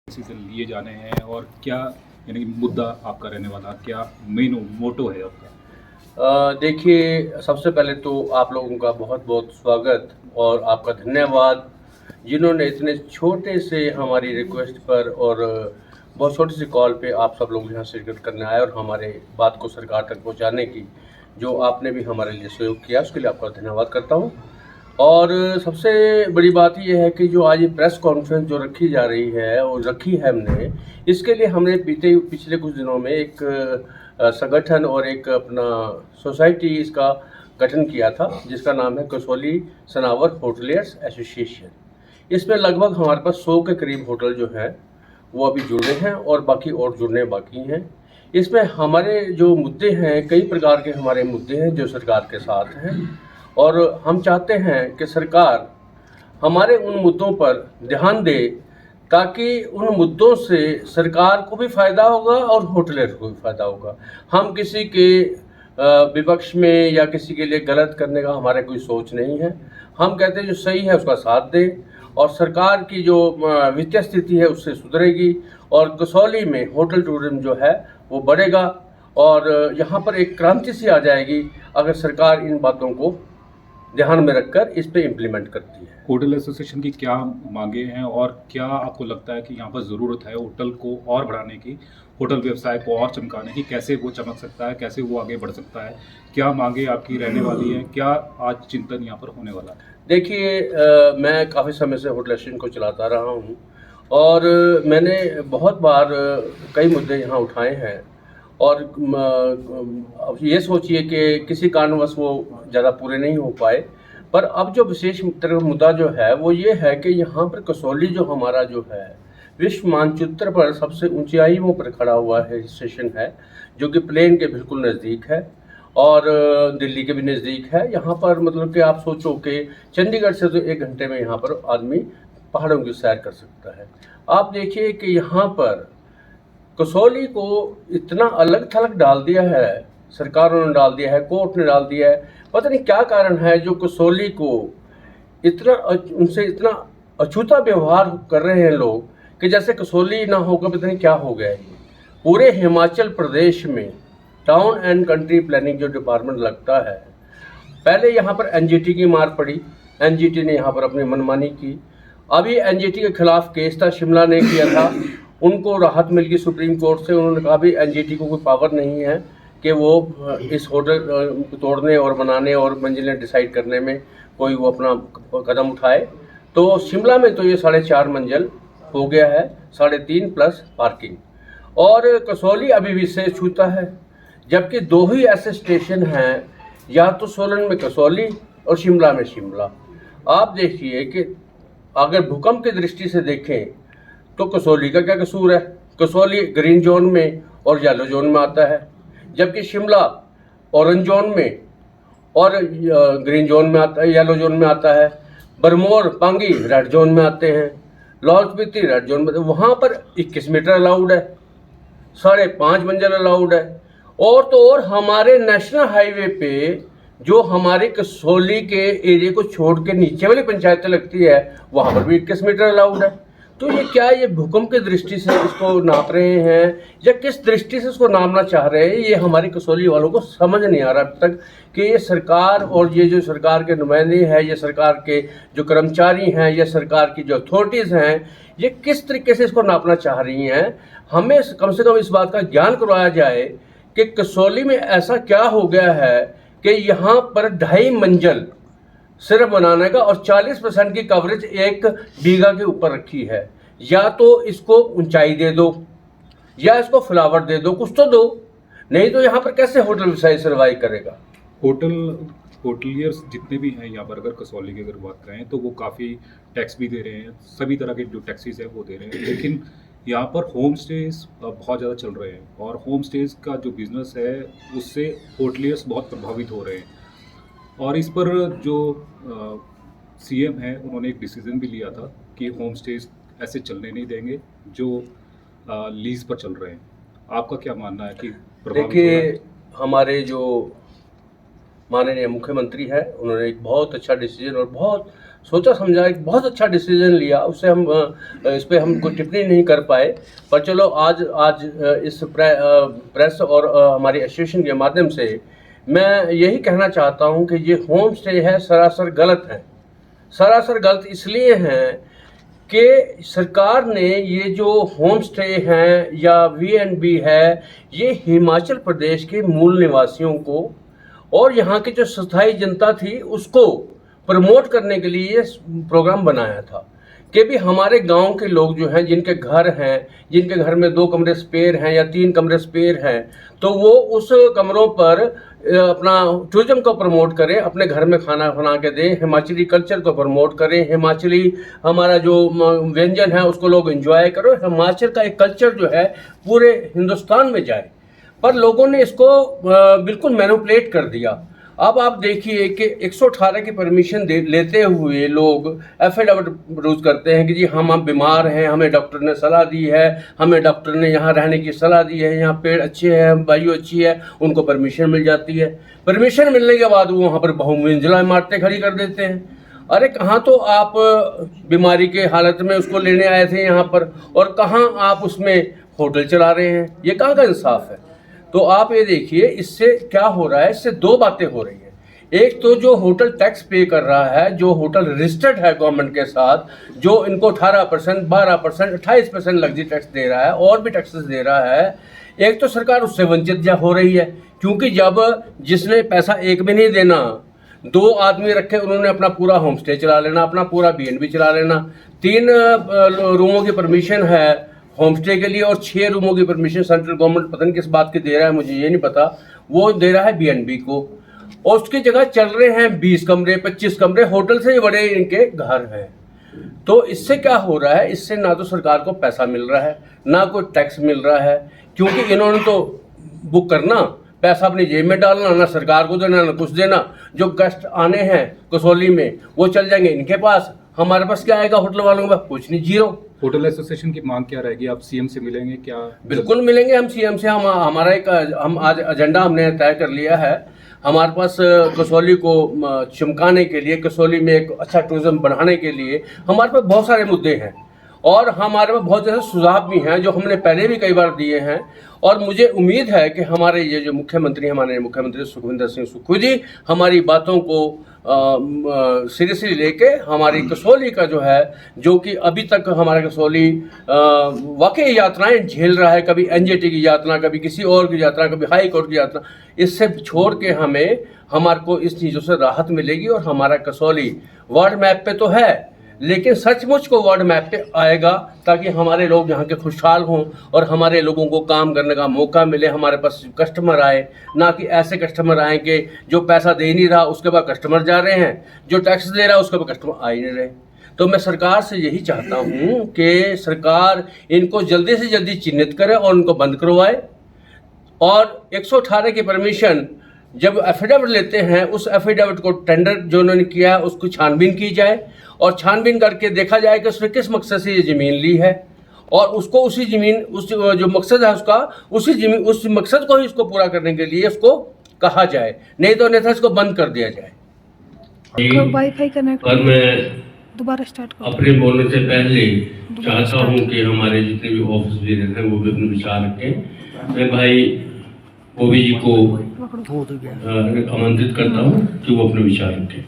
Decision लिए जाने हैं और क्या यानी कि मुद्दा आपका रहने वाला, क्या मेन मोटो है आपका? देखिए, सबसे पहले तो आप लोगों का बहुत-बहुत स्वागत और आपका धन्यवाद, जिन्होंने इतने छोटे से हमारी रिक्वेस्ट पर और बहुत छोटी-सी कॉल पे आप सब लोग यहाँ शिरकत करने आए और हमारे बात को सरकार तक पहुँचाने की जो आपने भी हमारे लिए सहयोग किया, उसके लिए आपका धन्यवाद करता हूँ। और सबसे बड़ी बात ये है कि जो आज ये प्रेस कॉन्फ्रेंस जो रखी जा रही है और रखी है हमने, इसके लिए हमने पिछले कुछ दिनों में एक संगठन और एक अपना सोसाइटी इसका गठन किया था, जिसका नाम है कसौली सनावर होटलियर्स एसोसिएशन। इसमें लगभग हमारे पास 100 के करीब होटल जो हैं वो अभी जुड़े हैं और बाकी और जुड़ने बाकी हैं। इसमें हमारे जो मुद्दे हैं, कई प्रकार के हमारे मुद्दे हैं जो सरकार के साथ हैं और हम चाहते हैं कि सरकार हमारे उन मुद्दों पर ध्यान दे, ताकि उन मुद्दों से सरकार को भी फ़ायदा होगा और होटलियर को भी फ़ायदा होगा। हम किसी के विपक्ष में या किसी के लिए गलत करने का हमारा कोई सोच नहीं है। हम कहते हैं जो सही है उसका साथ दें और सरकार की जो वित्तीय स्थिति है उससे सुधरेगी और कसौली में होटल टूरिज्म जो है वो बढ़ेगा और यहाँ पर एक क्रांति सी आ जाएगी अगर सरकार इन बातों को ध्यान में रखकर इस पे इम्प्लीमेंट करती है। होटल एसोसिएशन की क्या मांगे हैं और क्या आपको लगता है कि यहाँ पर ज़रूरत है होटल को और बढ़ाने की, होटल व्यवसाय को और चमकाने की? कैसे वो चमक सकता है, कैसे वो आगे बढ़ सकता है? क्या मांगे आपकी रहने वाली हैं? क्या आज चिंतन यहाँ पर होने वाला है? देखिए, मैं काफ़ी समय से होटल एसोसिएशन को चलाता रहा हूँ और मैंने बहुत बार कई मुद्दे यहाँ उठाए हैं और अब ये सोचिए कि किसी कारणवश वो ज़्यादा पूरे नहीं हो पाए। पर अब जो विशेष मुद्दा जो है वो ये है कि यहाँ पर कसौली जो हमारा जो है विश्व मानचित्र पर सबसे ऊंचाइयों पर खड़ा हुआ है स्टेशन है, जो कि प्लेन के बिल्कुल नज़दीक है और दिल्ली के भी नज़दीक है। यहाँ पर मतलब कि आप सोचो कि चंडीगढ़ से तो 1 घंटे में यहाँ पर आदमी पहाड़ों की सैर कर सकता है। आप देखिए कि यहाँ पर कसौली को इतना अलग थलग डाल दिया है, सरकारों ने डाल दिया है, कोर्ट ने डाल दिया है। पता नहीं क्या कारण है जो कसौली को इतना उनसे इतना अछूता व्यवहार कर रहे हैं लोग कि जैसे कसौली ना होगा पता नहीं क्या हो गया है। पूरे हिमाचल प्रदेश में टाउन एंड कंट्री प्लानिंग जो डिपार्टमेंट लगता है, पहले यहाँ पर एनजीटी की मार पड़ी, एनजीटी ने यहाँ पर अपनी मनमानी की। अभी एनजीटी के खिलाफ केस था, शिमला ने किया था, उनको राहत मिल गई सुप्रीम कोर्ट से। उन्होंने कहा भी एनजीटी को कोई पावर नहीं है कि वो इस होटल तोड़ने और बनाने और मंजिलें डिसाइड करने में कोई वो अपना कदम उठाए। तो शिमला में तो ये 4.5 मंजिल हो गया है, 3.5 प्लस पार्किंग, और कसौली अभी भी इससे छूता है, जबकि 2 ही ऐसे स्टेशन हैं, या तो सोलन में कसौली और शिमला में शिमला। आप देखिए कि अगर भूकंप की दृष्टि से देखें तो कसौली का क्या कसूर है? कसौली ग्रीन जोन में और येलो जोन में आता है, जबकि शिमला ऑरेंज जोन में और ग्रीन जोन में आता है, येलो जोन में आता है। बरमोर पांगी रेड जोन में आते हैं, लाहौल स्पीति रेड जोन में। वहाँ पर 21 मीटर अलाउड है, 5.5 मंजिल अलाउड है। और तो और हमारे नेशनल हाईवे पे जो हमारे कसौली के एरिया को छोड़ के नीचे वाली पंचायतें लगती है, वहाँ पर भी 21 मीटर अलाउड है। तो ये क्या, ये भूकंप की दृष्टि से इसको नाप रहे हैं या किस दृष्टि से इसको नापना चाह रहे हैं, ये हमारी कसौली वालों को समझ नहीं आ रहा अब तक कि ये सरकार और ये जो सरकार के नुमाइंदे हैं, ये सरकार के जो कर्मचारी हैं, ये सरकार की जो अथॉरिटीज़ हैं, ये किस तरीके से इसको नापना चाह रही हैं। हमें कम से कम इस बात का ज्ञान करवाया जाए कि कसौली में ऐसा क्या हो गया है कि यहाँ पर 2.5 मंजिल सिर्फ बनाने का और 40% की कवरेज 1 बीघा के ऊपर रखी है। या तो इसको ऊंचाई दे दो या इसको फ्लावर दे दो, कुछ तो दो, नहीं तो यहाँ पर कैसे होटल व्यवसाय सर्वाइव करेगा? होटलियर्स जितने भी हैं यहाँ पर, अगर कसौली की अगर बात करें तो वो काफ़ी टैक्स भी दे रहे हैं, सभी तरह के जो टैक्सीज है वो दे रहे हैं, लेकिन यहाँ पर होम स्टेज बहुत ज़्यादा चल रहे हैं और होम स्टेज का जो बिज़नेस है उससे होटलियर्स बहुत प्रभावित हो रहे हैं। और इस पर जो सीएम है उन्होंने एक डिसीजन भी लिया था कि होम स्टेज ऐसे चलने नहीं देंगे जो लीज पर चल रहे हैं। आपका क्या मानना है कि प्रभावित हो रहा है? देखिए, हमारे जो माननीय मुख्यमंत्री है, उन्होंने एक बहुत अच्छा डिसीजन और बहुत सोचा समझा एक बहुत अच्छा डिसीजन लिया। उससे हम इस पे हम कोई टिप्पणी नहीं कर पाए, पर चलो आज आज इस प्रेस और हमारी एसोसिएशन के माध्यम से मैं यही कहना चाहता हूं कि ये होम स्टे है सरासर गलत है। सरासर गलत इसलिए हैं कि सरकार ने ये जो होम स्टे हैं या वीएनबी है, ये हिमाचल प्रदेश के मूल निवासियों को और यहाँ की जो स्थायी जनता थी उसको प्रमोट करने के लिए ये प्रोग्राम बनाया था कि भी हमारे गांव के लोग जो हैं, जिनके घर हैं, जिनके घर में 2 कमरे स्पेयर हैं या 3 कमरे स्पेयर हैं, तो वो उस कमरों पर अपना टूरिज्म को प्रमोट करें, अपने घर में खाना बना के दें, हिमाचली कल्चर को प्रमोट करें, हिमाचली हमारा जो व्यंजन है उसको लोग एंजॉय करो, हिमाचल का एक कल्चर जो है पूरे हिंदुस्तान में जाए। पर लोगों ने इसको बिल्कुल मैनिपुलेट कर दिया। अब आप देखिए कि 118 की परमिशन लेते हुए लोग एफिडेविट प्रोड्यूस करते हैं कि जी हम बीमार हैं, हमें डॉक्टर ने सलाह दी है, हमें डॉक्टर ने यहाँ रहने की सलाह दी है, यहाँ पेड़ अच्छे हैं, वायु अच्छी है, उनको परमिशन मिल जाती है। परमिशन मिलने के बाद वो वहाँ पर बहुमंजिला इमारतें खड़ी कर देते हैं। अरे कहाँ तो आप बीमारी के हालत में उसको लेने आए थे यहाँ पर, और कहाँ आप उसमें होटल चला रहे हैं, ये कहाँ का इंसाफ है। तो आप ये देखिए इससे क्या हो रहा है, इससे 2 बातें हो रही हैं। एक तो जो होटल टैक्स पे कर रहा है, जो होटल रजिस्टर्ड है गवर्नमेंट के साथ, जो इनको 18%, 12%, 28% लग्जरी टैक्स दे रहा है और भी टैक्सेस दे रहा है, एक तो सरकार उससे वंचित हो रही है, क्योंकि जब जिसने पैसा एक भी नहीं देना, 2 आदमी रखे, उन्होंने अपना पूरा होम स्टे चला लेना, अपना पूरा बीएनबी चला लेना, 3 रूमों की परमिशन है होम स्टे के लिए और 6 रूमों की परमिशन सेंट्रल गवर्नमेंट पता नहीं किस बात की दे रहा है, मुझे ये नहीं पता, वो दे रहा है बीएनबी को, और उसकी जगह चल रहे हैं 20 कमरे, 25 कमरे, होटल से ही बड़े इनके घर हैं। तो इससे क्या हो रहा है, इससे ना तो सरकार को पैसा मिल रहा है, ना कोई टैक्स मिल रहा है, क्योंकि इन्होंने तो बुक करना, पैसा अपनी जेब में डालना, ना सरकार को देना ना कुछ देना। जो गेस्ट आने हैं कसौली में वो चल जाएंगे इनके पास, हमारे पास क्या आएगा होटल वालों के पास, कुछ नहीं, जीरो। होटल एसोसिएशन की मांग क्या रहेगी, आप सीएम से मिलेंगे क्या? बिल्कुल मिलेंगे हम सीएम से। हमारा एक हम आज एजेंडा हमने तय कर लिया है। हमारे पास कसौली को चमकाने के लिए, कसौली में एक अच्छा टूरिज्म बढ़ाने के लिए हमारे पास बहुत सारे मुद्दे हैं और हमारे पास बहुत ज़्यादा सुझाव भी हैं जो हमने पहले भी कई बार दिए हैं। और मुझे उम्मीद है कि हमारे ये जो हमारे मुख्यमंत्री सुखविंदर सिंह सुक्खू जी हमारी बातों को सीरियसली लेके हमारी कसौली का जो है, जो कि अभी तक हमारा कसौली वाकई यात्राएं झेल रहा है, कभी एनजीटी की यात्रा, कभी किसी और की यात्रा, कभी हाई कोर्ट की यात्रा, इससे छोड़ के हमारे को इस चीज़ों से राहत मिलेगी और हमारा कसौली वर्ल्ड मैप पे तो है, लेकिन सचमुच को वर्ल्ड मैप पे आएगा, ताकि हमारे लोग यहाँ के खुशहाल हों और हमारे लोगों को काम करने का मौका मिले, हमारे पास कस्टमर आए, ना कि ऐसे कस्टमर आए कि जो पैसा दे नहीं रहा उसके बाद कस्टमर जा रहे हैं, जो टैक्स दे रहा है उसके बाद कस्टमर आ ही नहीं रहे। तो मैं सरकार से यही चाहता हूँ कि सरकार इनको जल्दी से जल्दी चिन्हित करे और उनको बंद करवाए, और 118 की परमिशन जब एफिडेविट लेते हैं उस एफिडेविट को टेंडर जो उन्होंने किया है उसको छानबीन की जाए और छानबीन करके देखा जाए कि उसने किस मकसद से ये ज़मीन ली है, और उसको उसी ज़मीन उस जो मकसद है उसका उस मकसद को ही उसको पूरा करने के लिए उसको कहा जाए, नहीं तो अन्यथा इसको बंद कर दिया जाए। वाईफाई कनेक्ट और मैं दोबारा स्टार्ट करो। अपने बोलने से पहले चाहता हूँ कि हमारे जितने भी ऑफिस लीडर हैं वो भी अपने विचार रखें। मैं भाई ओबी जी को आमंत्रित करता हूँ कि वो अपने विचार रखें।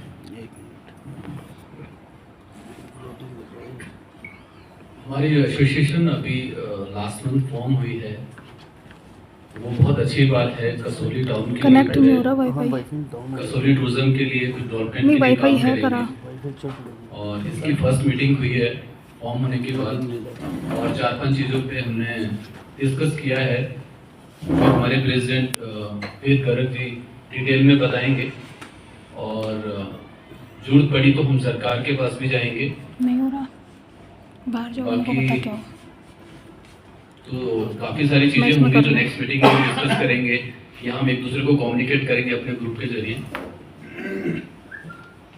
हमारी एसोसिएशन अभी लास्ट मंथ फॉर्म हुई है, वो बहुत अच्छी बात है। कसौली टाउन के कनेक्ट नहीं हो लिए, रहा वाईफाई, कसौली टूरिज्म के लिए कुछ डेवलपमेंट नहीं के लिए वाईफाई काम है करा। करेंगे। और इसकी फर्स्ट मीटिंग हुई है फॉर्म होने के बाद, और 4-5 चीज़ों पे हमने डिस्कस किया है। तो हमारे प्रेसिडेंट वेद गर्ग जी डिटेल में बताएंगे, और जरूरत पड़ी तो हम सरकार के पास भी जाएंगे। नहीं हो रहा, बाहर जाओ, उनको बाकी पता क्या हो। तो काफ़ी सारी चीज़ें होंगी जो नेक्स्ट मीटिंग में डिस्कस करेंगे, या हम एक दूसरे को कम्युनिकेट करेंगे अपने ग्रुप के जरिए।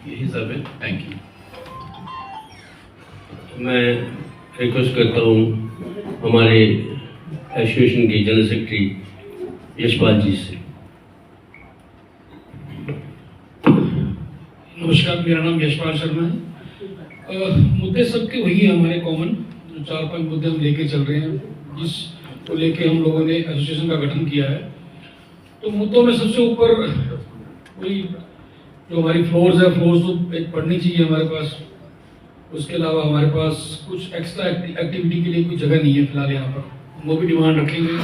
यही सब है। Thank you. मैं रिक्वेस्ट करता हूँ हमारे एसोसिएशन के जनरल सेक्रेटरी यशपाल जी से। नमस्कार, मेरा नाम यशपाल शर्मा है। मुद्दे सबके वही हैं हमारे कॉमन, जो 4-5 मुद्दे हम लेके चल रहे हैं, जिसको लेके हम लोगों ने एसोसिएशन का गठन किया है। तो मुद्दों में सबसे ऊपर वही जो हमारी फ्लोर्स है, फ्लोर्स तो एक पढ़नी चाहिए हमारे पास। उसके अलावा हमारे पास कुछ एक्स्ट्रा एक्टिविटी के लिए कोई जगह नहीं है फिलहाल यहाँ पर, वो भी डिमांड रखेंगे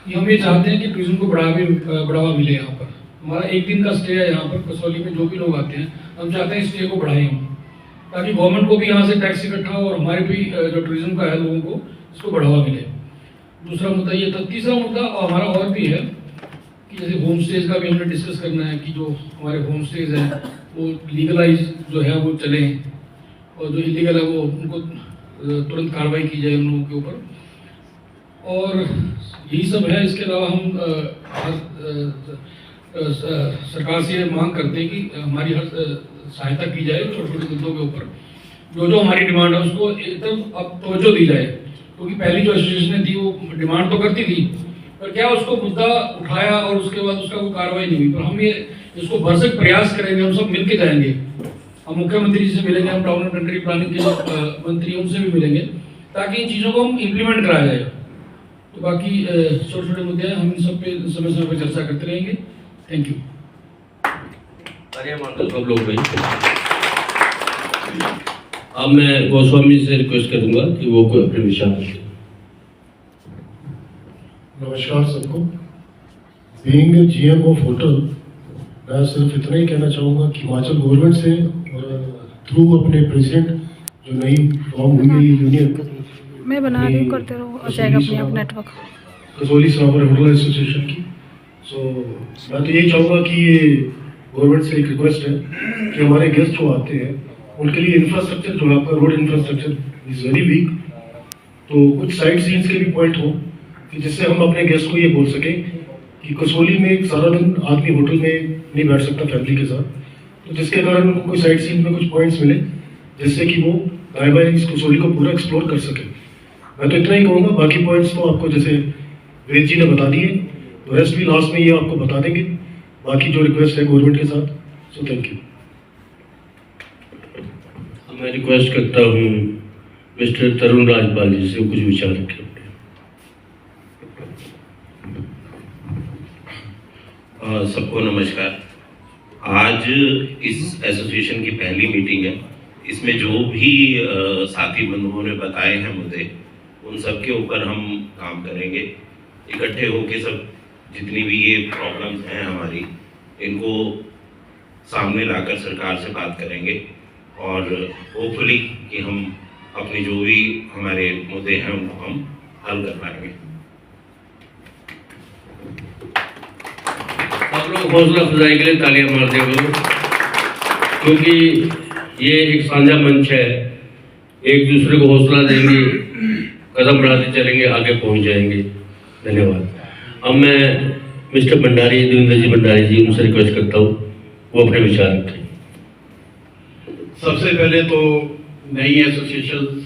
कि हम ये चाहते हैं कि टूरिज्म को बढ़ावा मिले यहाँ पर। हमारा 1 दिन का स्टे है यहाँ पर कसौली में, जो भी लोग आते हैं हम चाहते हैं स्टे को बढ़ाएं हम, ताकि गवर्नमेंट को भी यहाँ से टैक्स इकट्ठा हो और हमारे भी जो टूरिज्म का है लोगों को इसको बढ़ावा मिले। दूसरा मुद्दा ये था। तीसरा मुद्दा हमारा और भी है कि जैसे होम स्टेज का भी हमने डिस्कस करना है कि जो हमारे होम स्टेज हैं वो लीगलाइज जो है वो चलें, और जो इलीगल है वो उनको तुरंत कार्रवाई की जाए उन लोगों के ऊपर। और यही सब है। इसके अलावा हम सरकार से मांग करते हैं कि हमारी हर सहायता की जाए छोटे छोटे मुद्दों के ऊपर, जो हमारी डिमांड है उसको एकदम अब तवज्जो दी जाए, क्योंकि पहली जो एसोसिएशन थी वो डिमांड तो करती थी, पर क्या उसको मुद्दा उठाया और उसके बाद उसका कोई कार्रवाई नहीं हुई। पर हम ये इसको भरसक प्रयास करेंगे, हम सब मिलकर जाएंगे, हम मुख्यमंत्री जी से मिलेंगे, हम टाउन एंड कंट्री प्लानिंग के मंत्री उनसे भी मिलेंगे, ताकि इन चीज़ों को हम इम्प्लीमेंट कराया जाए। तो बाकी छोटे छोटे मुद्दे हैं, हम इन सब पे समय समय पर चर्चा करते रहेंगे। Thank you. सब लोग भाई, अब मैं गोस्वामी से रिक्वेस्ट करूंगा कि वो कोई अपने विचार रखें। नमस्कार सबको। बीइंग GM ऑफ होटल, मैं सिर्फ इतना ही कहना चाहूँगा कि हिमाचल गवर्नमेंट से और थ्रू अपने प्रेसिडेंट जो नई फॉर्म हुई है यूनियन, मैं बना रही हूँ, करते रहो, आ जाएगा अपने आप नेटवर्क। कसौली सरावर होटल एसोसिएशन की। सो मैं तो यही चाहूँगा कि ये गवर्नमेंट से एक रिक्वेस्ट है कि हमारे गेस्ट जो आते हैं उनके लिए इंफ्रास्ट्रक्चर जो है आपका road infrastructure is very weak. तो कुछ साइड सीन्स के भी पॉइंट हो कि जिससे हम अपने गेस्ट को ये बोल सकें कि कसौली में सारा दिन आदमी होटल में नहीं बैठ सकता फैमिली के साथ, तो जिसके कारण उनको कोई साइड सीन में कुछ पॉइंट्स मिले जिससे कि वो बाय बाय इस कसौली को पूरा एक्सप्लोर कर सकें। मैं तो इतना ही कहूँगा, बाकी पॉइंट्स तो आपको जैसे वेद जी ने बता दिए, तो रेस्ट भी लास्ट में ये आपको बता देंगे, बाकी जो रिक्वेस्ट है गवर्नमेंट के साथ। So thank you. मैं रिक्वेस्ट करता हूँ मिस्टर तरुण राजपाल जी से कुछ विचार रखें। सबको नमस्कार। आज इस एसोसिएशन की पहली मीटिंग है। इसमें जो भी साथी बंधुओं ने बताए हैं मुद्दे, उन सब के ऊपर हम काम करेंगे। इकट्ठे होके सब जितनी भी ये प्रॉब्लम्स हैं हमारी, इनको सामने लाकर सरकार से बात करेंगे और होपफुली कि हम अपने जो भी हमारे मुद्दे हैं उनको हम हल कर पाएंगे। आप लोग हौसला अफजाई के लिए तालियां मारते हो, क्योंकि ये एक साझा मंच है, एक दूसरे को हौसला देंगे, कदम बढ़ाते चलेंगे, आगे पहुंच जाएंगे। धन्यवाद। अब मैं मिस्टर भंडारी, देवेंद्र जी भंडारी जी, उनसे रिक्वेस्ट करता हूँ वो अपने विचार रखें। सबसे पहले तो नई एसोसिएशन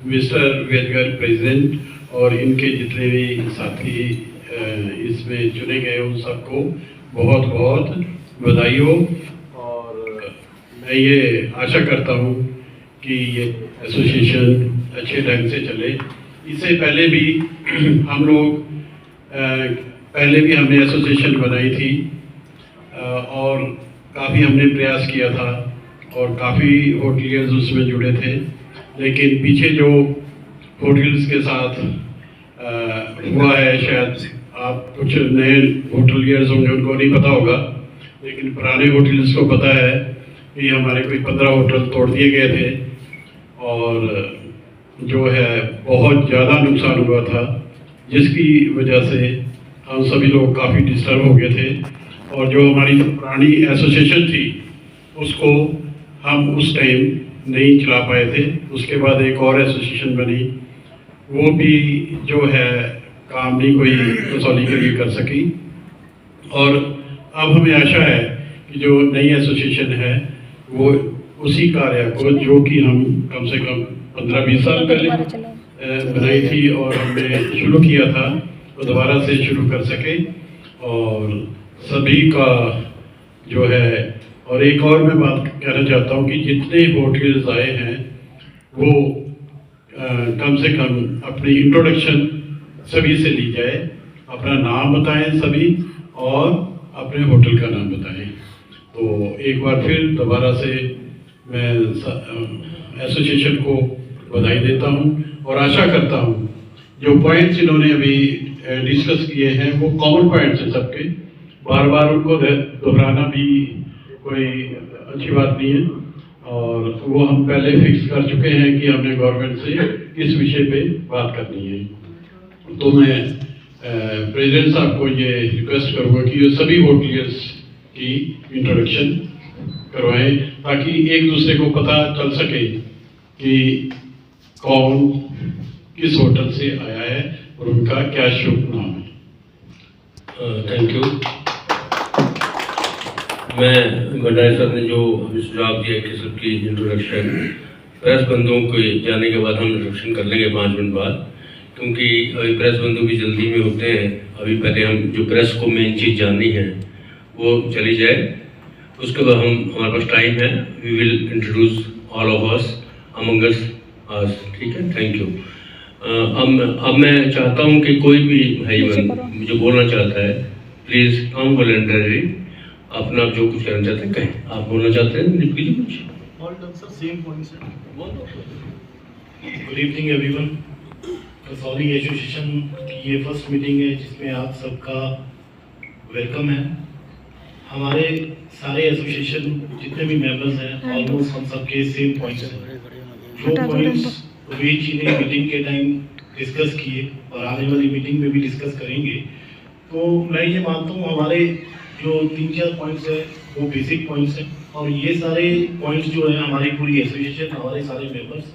मिस्टर वेदगर प्रेसिडेंट और इनके जितने भी साथी इसमें चुने गए उन सबको बहुत बहुत बधाई हो। और मैं ये आशा करता हूँ कि ये एसोसिएशन अच्छे ढंग से चले। इससे पहले भी हम लोग पहले भी हमने एसोसिएशन बनाई थी और काफ़ी हमने प्रयास किया था और काफ़ी होटलियर्स उसमें जुड़े थे, लेकिन पीछे जो होटल्स के साथ हुआ है, शायद आप कुछ नए होटलियर्स होंगे उनको नहीं पता होगा, लेकिन पुराने होटल्स को पता है कि हमारे कोई 15 होटल तोड़ दिए गए थे और जो है बहुत ज़्यादा नुकसान हुआ था, जिसकी वजह से हम सभी लोग काफ़ी डिस्टर्ब हो गए थे। और जो हमारी पुरानी एसोसिएशन थी उसको हम उस टाइम नहीं चला पाए थे। उसके बाद एक और एसोसिएशन बनी, वो भी जो है काम नहीं कोई कसौली के लिए कर सकी। और अब हमें आशा है कि जो नई एसोसिएशन है वो उसी कार्य को, जो कि हम कम से कम 15-20 साल पहले बनाई थी और हमने शुरू किया था, वो दोबारा से शुरू कर सके और सभी का जो है और एक और मैं बात कहना चाहता हूँ कि जितने होटल्स आए हैं वो कम से कम अपनी इंट्रोडक्शन सभी से ली जाए, अपना नाम बताएं सभी और अपने होटल का नाम बताएं। तो एक बार फिर दोबारा से मैं एसोसिएशन को बधाई देता हूं और आशा करता हूं जो पॉइंट्स इन्होंने अभी डिस्कस किए हैं वो कॉमन पॉइंट्स हैं सबके, बार बार उनको दोहराना भी कोई अच्छी बात नहीं है और वो हम पहले फिक्स कर चुके हैं कि हमने गवर्नमेंट से किस विषय पे बात करनी है। तो मैं प्रेसिडेंट साहब को ये रिक्वेस्ट करूँगा कि ये सभी होटलियर्स की इंट्रोडक्शन करवाएं ताकि एक दूसरे को पता चल सके कि कौन किस होटल से आया है और उनका क्या शुभ नाम है। Thank you. मैं भंडारी साहब ने जो अभी सुझाव दिया कि सबकी इंट्रोडक्शन प्रेस बंधुओं को जाने के बाद हम इंट्रोडक्शन कर लेंगे 5 मिनट बाद, क्योंकि अभी प्रेस बंधु भी जल्दी में होते हैं। अभी पहले हम जो प्रेस को मेन चीज़ जाननी है वो चली जाए, उसके बाद हमारे पास टाइम है, we will introduce all of us among us, ठीक है। Thank you. अब मैं चाहता हूँ कि कोई भी भाई जो बोलना चाहता है प्लीज़ कम वॉलंटरी अपना जो कुछ कहना चाहते हैं कहें। आप बोलना चाहते हैं दीपक जी कुछ? Good evening everyone. Kasauli association की ये फर्स्ट मीटिंग है जिसमें आप सबका वेलकम है। हमारे सारे एसोसिएशन जितने भी मेंबर्स हैं ऑलमोस्ट हम सबके सेम पॉइंट्स हैं। जो पॉइंट्स रोहित जी ने मीटिंग के टाइम डिस्कस किए और आने वाली मीटिंग में भी डिस्कस करेंगे, तो मैं ये मानता हूँ हमारे जो 3-4 पॉइंट्स हैं वो बेसिक पॉइंट्स हैं और ये सारे पॉइंट्स जो है हमारी पूरी एसोसिएशन, हमारे सारे मेंबर्स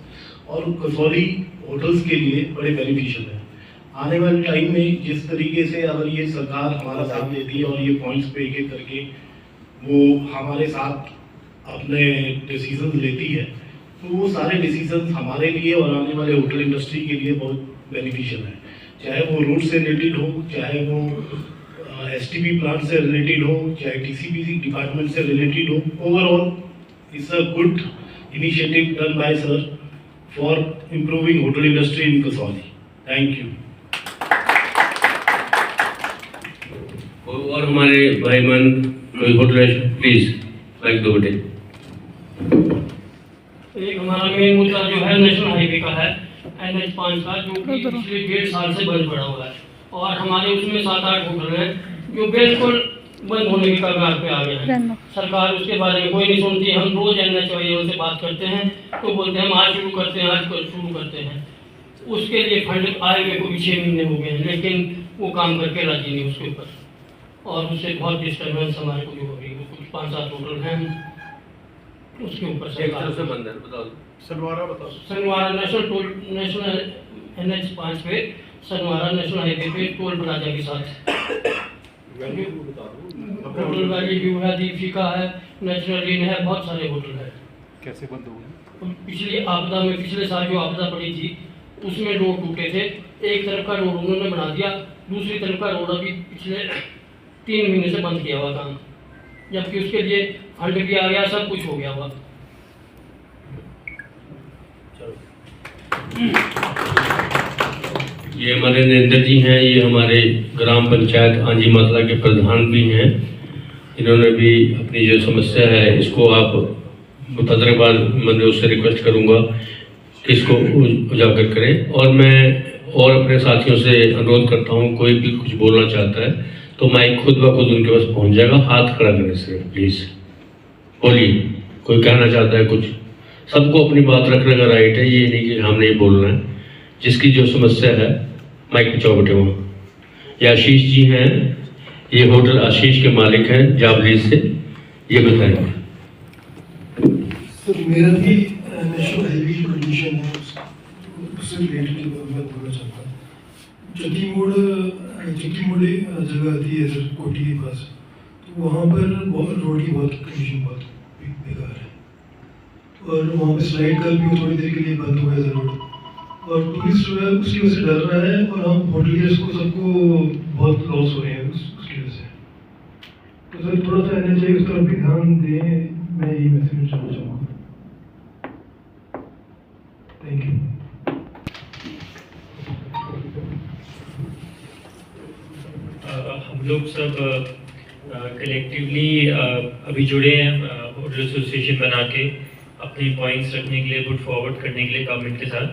और कसौली होटल्स के लिए बड़े बेनिफिशियल है। आने वाले टाइम में जिस तरीके से अगर ये सरकार हमारा साथ देती है और ये पॉइंट्स पे एक एक करके वो हमारे साथ अपने डिसीजन लेती है, तो वो सारे डिसीजन हमारे लिए और आने वाले होटल इंडस्ट्री के लिए बहुत बेनिफिशियल है। चाहे वो रोड से रिलेटेड हो, चाहे वो एसटीपी प्लांट से रिलेटेड हो, चाहे टीसीपीसी डिपार्टमेंट से रिलेटेड हो, overall it's a good initiative done by sir for improving hotel industry in Kasauli. Thank you. और हमारे भाईमान कोई होटल प्लीज लाइक दो बेटे। एक हमारा मेन मुद्दा जो है नेशनल हाईवे का है, NH5 का, जो कि पिछले 1.5 साल से बंद पड़ा हुआ है और हमारे उसमें 7-8 होटल हैं जो बिल्कुल बंद होने की कगार पे आ गए हैं। सरकार उसके बारे में कोई नहीं सुनती। हम रोज NH से बात करते हैं तो बोलते हैं हम आज शुरू करते हैं, आज शुरू करते हैं। उसके लिए फंड आए हुए को 6 महीने हो गए हैं, लेकिन वो काम करके राजी नहीं उसके ऊपर, और उससे बहुत डिस्टर्बेंस हमारे को जो हो रही है। कुछ 5-7 होटल हैं उसके ऊपर से बंद है। बताओ सनवारा नेशनल NH5 पे, सनवारा नेशनल हाईवे पे टोल प्लाजा के साथ होटल वैली व्यू है, दीपिका है, नेचुरल इन है, बहुत सारे होटल है। कैसे बंद हो गए? पिछली आपदा में, पिछले साल जो आपदा पड़ी थी उसमें रोड टूटे थे। एक तरफ का रोड उन्होंने बना दिया, दूसरी तरफ का रोड अभी पिछले 3 महीने से बंद किया हुआ काम, जबकि उसके लिए फंड भी आ गया, सब कुछ हो गया हुआ। ये हमारे नरेंद्र जी हैं, ये हमारे ग्राम पंचायत आंजी मतला के प्रधान भी हैं। इन्होंने भी अपनी जो समस्या है इसको आप मुतदरबाद मैं उससे रिक्वेस्ट करूंगा कि इसको उजागर करें। और मैं और अपने साथियों से अनुरोध करता हूं, कोई भी कुछ बोलना चाहता है तो माइक खुद ब खुद उनके पास पहुंच जाएगा, हाथ खड़ा करने से। प्लीज़ बोलिए, कोई कहना चाहता है कुछ। सबको अपनी बात रखने का राइट है, ये नहीं कि हमने ही बोलना है। जिसकी जो समस्या है माइक पे चौबटे वहाँ। ये आशीष जी हैं, ये होटल आशीष के मालिक हैं जावली से, ये बताएंगे। सर मेरा भी नेशनल हाईवे की कंडीशन है, उससे रिलेटेड मैं बोलना चाहता हूँ। चक्की मोड़ जगह आती है सर कोटी के पास, तो वहाँ पर रोड की बहुत कंडीशन बहुत बेकार है और वहाँ पे स्लाइड कर भी थोड़ी देर के लिए बंद हो गया था रोड, और टूरिस्ट जो है उसकी वजह से डर रहा है और हम होटलियर्स को सबको बहुत लॉस हो रहे हैं उसकी वजह से। तो सर थोड़ा सा NHI उस तरफ भी ध्यान दें, मैं यही मैसेज चाहना चाहूँगा। Thank you. हम लोग सब कलेक्टिवली अभी जुड़े हैं होटल एसोसिएशन बना के अपने पॉइंट्स रखने के लिए, पुट फॉरवर्ड करने के लिए गवर्नमेंट के साथ।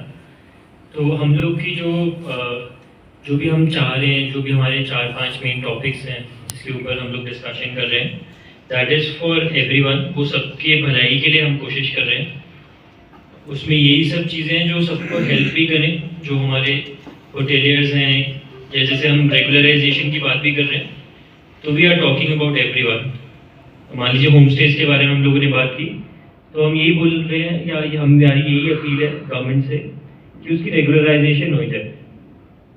तो हम लोग की जो भी हम चाह रहे हैं, जो भी हमारे 4-5 मेन टॉपिक्स हैं जिसके ऊपर हम लोग डिस्कशन कर रहे हैं, दैट इज़ फॉर एवरीवन, वो सबके भलाई के लिए हम कोशिश कर रहे हैं। उसमें यही सब चीज़ें हैं जो सबको हेल्प भी करें, जो हमारे होटेलियर्स हैं, जैसे हम रेगुलराइजेशन की बात भी कर रहे हैं, तो we are talking about everyone. मान लीजिए होम स्टेज के बारे में हम लोगों ने बात की, तो हम यही बोल रहे हैं या हमारी यही अपील है गवर्नमेंट से कि उसकी रेगुलराइजेशन हो जाए।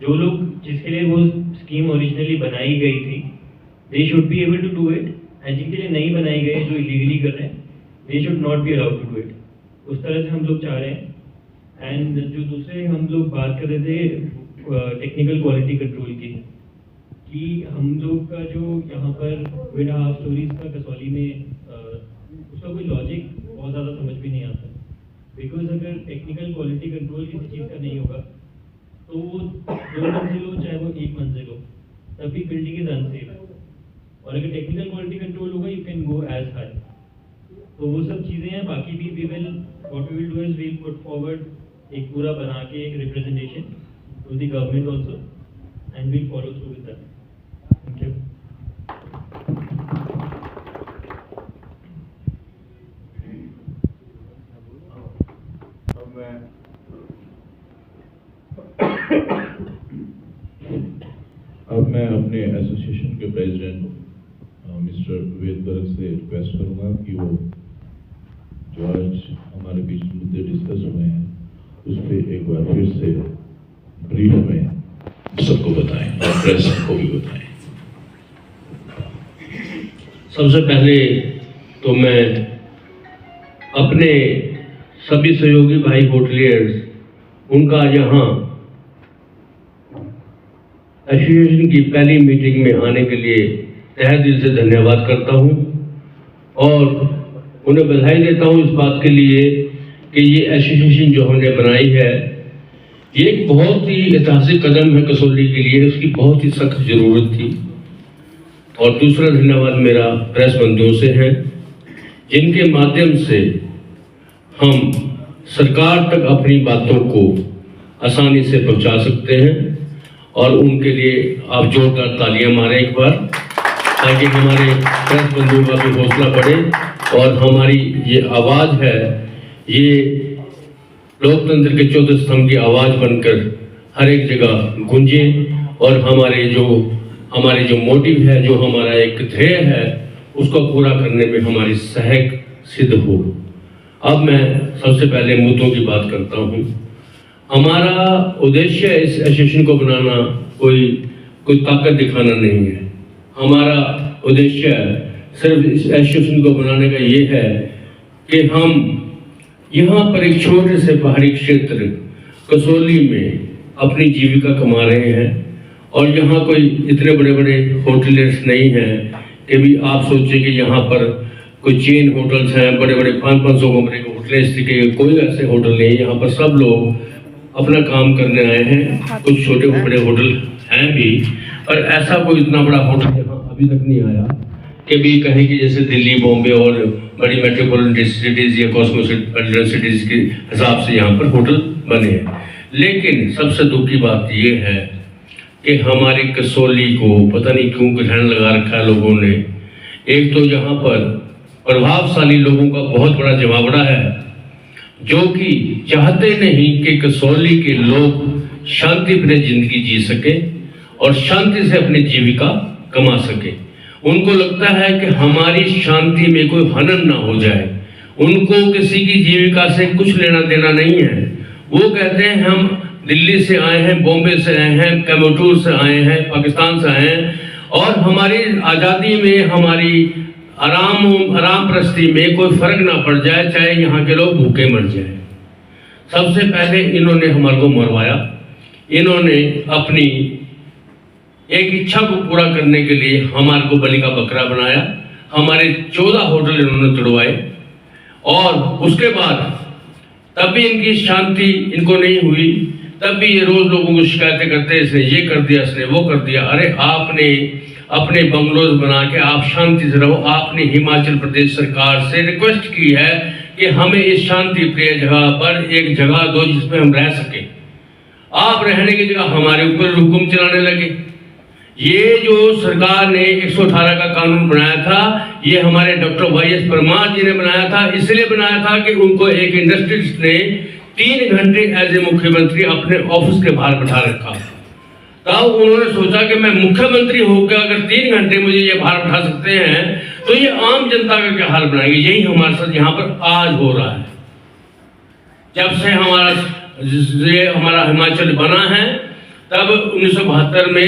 जो लोग जिसके लिए वो स्कीम ओरिजिनली बनाई गई थी, they should be able to do it, and जिनके लिए नहीं बनाई गई, जो इलीगली कर रहे हैं, they should not be allowed to do it. उस तरह से हम लोग चाह रहे हैं। एंड जो दूसरे हम लोग बात कर रहे थे टेक्निकल क्वालिटी कंट्रोल की, कि हम लोग का जो यहाँ पर विद हाफ स्टोरीज का कसौली में उसका कोई लॉजिक बहुत ज़्यादा समझ भी नहीं आता, बिकॉज अगर टेक्निकल क्वालिटी कंट्रोल किसी चीज़ का नहीं होगा तो वो 2 मंजिल हो चाहे वो 1 मंजिल हो, तब भी बिल्डिंग इज अनसेफ। और अगर टेक्निकल क्वालिटी कंट्रोल होगा, you can go as high. तो वो सब चीज़ें हैं। बाकी भी what we will do is we'll put forward एक पूरा बना के एक representation to the government also, and we'll follow through with that. Thank you. अब मैं अपने एसोसिएशन के प्रेसिडेंट मिस्टर वेद गर्ग से रिक्वेस्ट करूंगा कि वो जो आज हमारे बीच मुद्दे डिस्कस हुए हैं उस पर एक बार फिर से ब्रीफ में सबको बताएं और प्रेस को भी बताएं। सबसे पहले तो मैं अपने सभी सहयोगी भाई होटलियर्स, उनका यहाँ एसोसिएशन की पहली मीटिंग में आने के लिए तहे दिल से धन्यवाद करता हूँ और उन्हें बधाई देता हूँ इस बात के लिए कि ये एसोसिएशन जो हमने बनाई है, ये एक बहुत ही ऐतिहासिक कदम है कसौली के लिए, उसकी बहुत ही सख्त जरूरत थी। और दूसरा धन्यवाद मेरा प्रेस बंधुओं से है, जिनके माध्यम से हम सरकार तक अपनी बातों को आसानी से पहुंचा सकते हैं, और उनके लिए आप जोरदार तालियां मारें एक बार, ताकि हमारे प्रेस बंधुओं का भी हौसला बढ़े और हमारी ये आवाज़ है, ये लोकतंत्र के 14 स्तंभ की आवाज़ बनकर हर एक जगह गूंजे, और हमारे जो मोटिव है, जो हमारा एक ध्येय है, उसको पूरा करने में हमारी सहायक सिद्ध हो। अब मैं सबसे पहले मुद्दों की बात करता हूँ। हमारा उद्देश्य इस एसोसिएशन को बनाना कोई ताकत दिखाना नहीं है। हमारा उद्देश्य सिर्फ इस एसोसिएशन को बनाने का ये है कि हम यहाँ पर एक छोटे से पहाड़ी क्षेत्र कसौली में अपनी जीविका कमा रहे हैं, और यहाँ कोई इतने बड़े बड़े होटलियर्स नहीं हैं कि भी आप सोचें कि यहाँ पर कोई चेन होटल्स हैं, बड़े बड़े 500-500 कमरे के होटल, इस तरीके के कोई ऐसे होटल नहीं। यहाँ पर सब लोग अपना काम करने आए हैं। कुछ छोटे बड़े होटल हैं भी, पर ऐसा कोई इतना बड़ा होटल यहाँ अभी तक नहीं आया कि भी कहें कि जैसे दिल्ली, बॉम्बे और बड़ी मेट्रोपॉलिटन सिटीज़ या कॉस्मोपॉलिटन सिटीज़ के हिसाब से यहाँ पर होटल बने हैं। लेकिन सबसे दुख की बात ये है कि हमारी कसौली को पता नहीं क्यों ग्रहण लगा रखा है लोगों ने। एक तो यहाँ पर प्रभावशाली लोगों का बहुत बड़ा जमावड़ा है, जो कि चाहते नहीं कि कसौली के लोग शांतिप्रिय जिंदगी जी सके और शांति से अपनी जीविका कमा सके। उनको लगता है कि हमारी शांति में कोई हनन ना हो जाए। उनको किसी की जीविका से कुछ लेना देना नहीं है। वो कहते हैं हम दिल्ली से आए हैं, बॉम्बे से आए हैं, कम्यूटर से आए हैं, पाकिस्तान से आए हैं, और हमारी आज़ादी में, हमारी आराम प्रस्ती में कोई फर्क ना पड़ जाए, चाहे यहाँ के लोग भूखे मर जाए। सबसे पहले इन्होंने हमारे को मरवाया। इन्होंने अपनी एक इच्छा को पूरा करने के लिए हमारे को बलि का बकरा बनाया। हमारे 14 होटल इन्होंने तोड़वाए और उसके बाद तब भी इनकी शांति इनको नहीं हुई। तब भी ये रोज लोगों को शिकायतें करते हैं, इसने ये कर दिया, इसने वो कर दिया। अरे आपने अपने बंगलोज बना के आप शांति से रहो। आपने हिमाचल प्रदेश सरकार से रिक्वेस्ट की है कि हमें इस शांति प्रिय जगह पर एक जगह दो जिसमें हम रह सके। आप रहने की जगह हमारे ऊपर हुक्म चलाने लगे। ये जो सरकार ने 118 का कानून बनाया था, ये हमारे डॉक्टर YS परमार जी ने बनाया था। इसलिए बनाया था कि उनको एक इंडस्ट्रियलिस्ट ने 3 घंटे एज ए मुख्यमंत्री अपने ऑफिस के बाहर बैठा रखा। तब उन्होंने सोचा कि मैं मुख्यमंत्री होकर अगर 3 घंटे मुझे ये बाहर बैठा सकते हैं तो ये आम जनता का क्या हाल बनाएंगे। यही हमारे साथ यहाँ पर आज हो रहा है। जब से हमारा हिमाचल बना है तब 1972 में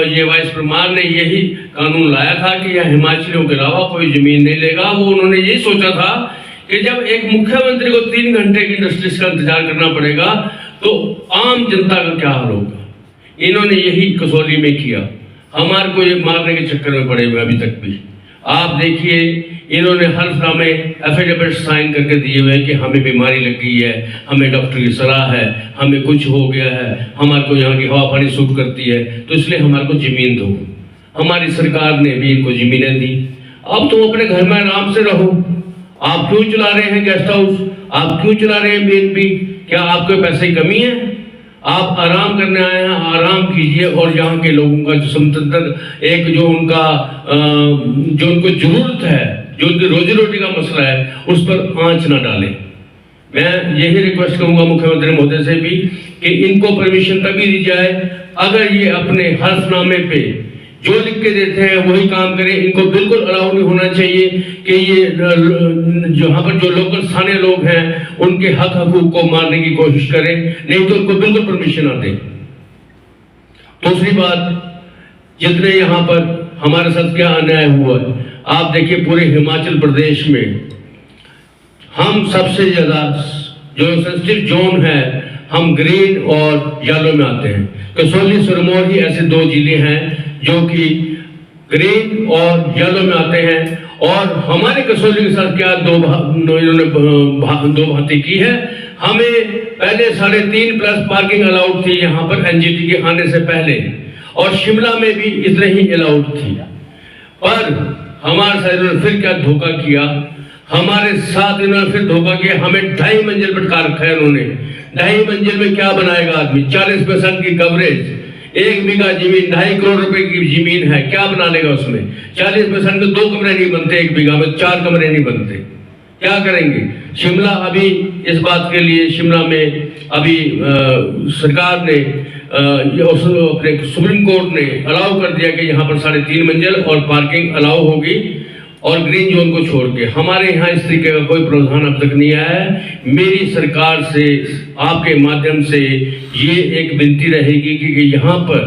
ये वाइस परमार ने यही कानून लाया था कि यह हिमाचलियों के अलावा कोई जमीन नहीं लेगा। वो उन्होंने यही सोचा था कि जब एक मुख्यमंत्री को 3 घंटे की इंडस्ट्रीज का इंतजार करना पड़ेगा तो आम जनता का क्या हाल होगा। इन्होंने यही कसौली में किया। हमारे को ये मारने के चक्कर में पड़े हुए अभी तक भी। आप देखिए इन्होंने हल्फनामे एफिडेविट साइन करके दिए हुए हैं कि हमें बीमारी लग गई है, हमें डॉक्टर की सलाह है, हमें कुछ हो गया है, हमारे को यहाँ की हवा पानी सूट करती है तो इसलिए हमारे को ज़मीन दो। हमारी सरकार ने भी इनको ज़मीनें दी। अब तुम अपने घर में आराम से रहो। आप क्यों चला रहे हैं गेस्ट हाउस, आप क्यों चला रहे हैं BNB? क्या आपके पैसे की कमी है? आप आराम करने आए हैं, आराम कीजिए और यहाँ के लोगों का जो समतंत्र एक जो उनको जरूरत है, जो उनकी रोजी रोटी का मसला है, उस पर आंच ना डालें। मैं यही रिक्वेस्ट करूंगा मुख्यमंत्री महोदय से भी कि इनको परमिशन तभी दी जाए अगर ये अपने हल्फनामे पे जो लिख के देते हैं वही काम करें। इनको बिल्कुल अलाउ नहीं होना चाहिए कि ये जहाँ पर जो लोकल स्थानीय लोग हैं उनके हक हकूक को मारने की कोशिश करें, नहीं तो उनको बिल्कुल परमिशन ना दें। दूसरी बात, जितने यहाँ पर हमारे साथ क्या अन्याय हुआ है, आप देखिए पूरे हिमाचल प्रदेश में हम सबसे ज्यादा जो सेंसिटिव जोन है हम ग्रीन और येलो में आते हैं। कसौली सिरमौर ही ऐसे 2 जिले हैं जो कि ग्रीन और येलो में आते हैं। और हमारे कसौली के साथ क्या दो भांति की है। हमें पहले 3.5 प्लस पार्किंग अलाउड थी यहाँ पर NGT के आने से पहले, और शिमला में भी इतने ही अलाउड थी। पर हमारे साथ इन्होंने फिर क्या धोखा किया, हमारे साथ इन्होंने फिर धोखा किया। हमें 2.5 मंजिल बिठा रखा है इन्होंने। 2.5 मंजिल में क्या बनाएगा आदमी? 40% की कवरेज, 1 बीघा जमीन 2.5 करोड़ रुपए की जमीन है, क्या बना लेगा उसमें? 40% में 2 कमरे नहीं बनते, 1 बीघा में 4 कमरे नहीं बनते। क्या करेंगे? शिमला अभी इस बात के लिए शिमला में अभी सरकार ने अपने सुप्रीम कोर्ट ने अलाउ कर दिया कि यहाँ पर 3.5 मंजिल और पार्किंग अलाउ होगी और ग्रीन जोन को छोड़ के। हमारे यहाँ इस तरीके का कोई प्रावधान अब तक नहीं आया है। मेरी सरकार से आपके माध्यम से ये एक विनती रहेगी कि यहाँ पर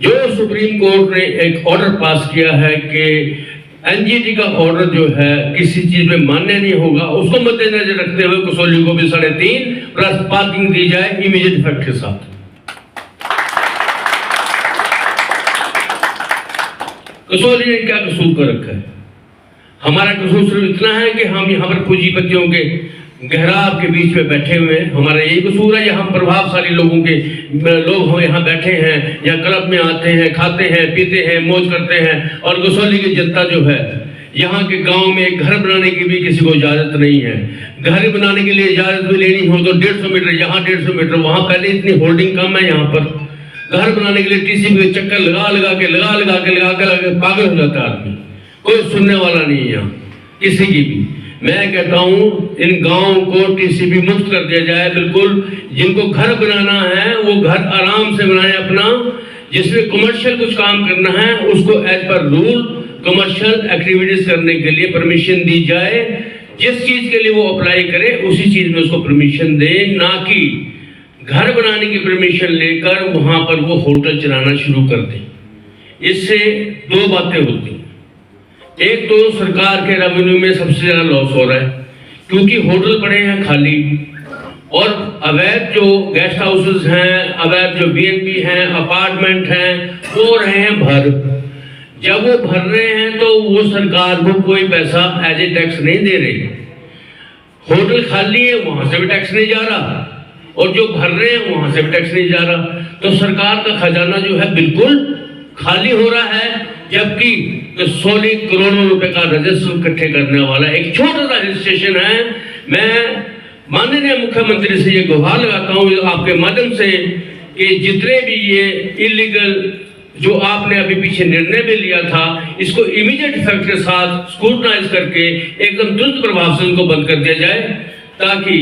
जो सुप्रीम कोर्ट ने एक ऑर्डर पास किया है कि NGT का ऑर्डर जो है किसी चीज में मान्य नहीं होगा, उसको मद्देनजर रखते हुए कसौली को भी 3.5 प्लस पार्किंग दी जाए इमीडिएट इफेक्ट के साथ। कसौली ने क्या कसूर कर रखा है? हमारा कसूर सिर्फ इतना है कि हम यहाँ पर पूंजीपतियों के गहराव के बीच में बैठे हुए हैं। हमारा यही कसूर है। यहाँ प्रभावशाली लोग हम यहाँ बैठे हैं या क्लब में आते हैं, खाते हैं, पीते हैं, मौज करते हैं। और कसौली की जनता जो है, यहाँ के गांव में घर बनाने की भी किसी को इजाजत नहीं है। घर बनाने के लिए इजाजत भी लेनी हो तो 150 मीटर, यहाँ 150 मीटर, वहाँ पहले इतनी होल्डिंग कम है। यहाँ पर घर बनाने के लिए TCP के चक्कर लगा के पागल हो जाता है आदमी। कोई सुनने वाला नहीं है यहाँ किसी की भी। मैं कहता हूँ इन गाँव को TCP मुक्त कर दिया जाए बिल्कुल। जिनको घर बनाना है वो घर आराम से बनाए अपना। जिसमें कमर्शियल कुछ काम करना है उसको as per rule commercial activities करने के लिए परमिशन दी जाए। जिस चीज के लिए वो अप्लाई करे उसी चीज में उसको परमिशन दे, ना कि घर बनाने की परमिशन लेकर वहां पर वो होटल चलाना शुरू कर दे। इससे 2 बातें होती हैं। एक तो सरकार के रेवेन्यू में सबसे ज्यादा लॉस हो रहा है क्योंकि होटल पड़े हैं खाली और अवैध जो गेस्ट हाउसेस हैं, अवैध जो बीएनबी हैं, अपार्टमेंट हैं, वो रहे हैं भर। जब वो भर रहे हैं तो वो सरकार को कोई पैसा एज ए टैक्स नहीं दे रही। होटल खाली है, वहां से भी टैक्स नहीं जा रहा, और जो भर रहे हैं वहां से भी टैक्स नहीं जा रहा। तो सरकार का खजाना जो है बिल्कुल खाली हो रहा है, जबकि 16 करोड़ों रुपए का राजस्व इकट्ठे करने वाला एक छोटा सा हिल स्टेशन है। मैं माननीय मुख्यमंत्री से ये गुहार लगाता हूँ आपके माध्यम से कि जितने भी ये इलीगल जो आपने अभी पीछे निर्णय में लिया था, इसको इमीडिएट इफेक्ट के साथ स्क्रूटनाइज करके एकदम तुरंत प्रभाव से उनको बंद कर दिया जाए, ताकि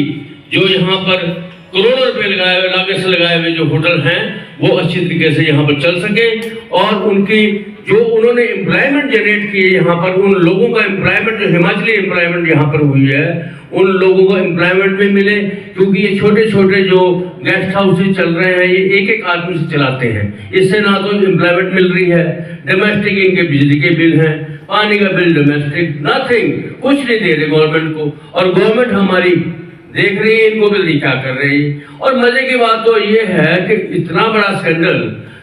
जो यहाँ पर करोड़ों रुपए लागत से लगाए हुए जो होटल हैं वो अच्छी तरीके से यहाँ पर चल सके, और उनकी जो उन्होंने एम्प्लॉयमेंट जनरेट किए यहाँ पर, उन लोगों का एम्प्लॉयमेंट जो हिमाचली एम्प्लॉयमेंट यहाँ पर हुई है, उन लोगों को एम्प्लॉयमेंट भी मिले। क्योंकि ये छोटे छोटे जो गेस्ट हाउसेज चल रहे हैं, ये एक एक आदमी से चलाते हैं, इससे ना तो एम्प्लॉयमेंट मिल रही है, डोमेस्टिक इनके बिजली के बिल हैं, पानी का बिल डोमेस्टिक, नथिंग, कुछ नहीं दे रहे गवर्नमेंट को, और गवर्नमेंट हमारी देख रही है इनको भी नहीं क्या कर रही है। और मजे की बात तो ये है कि इतना बड़ा स्कैंडल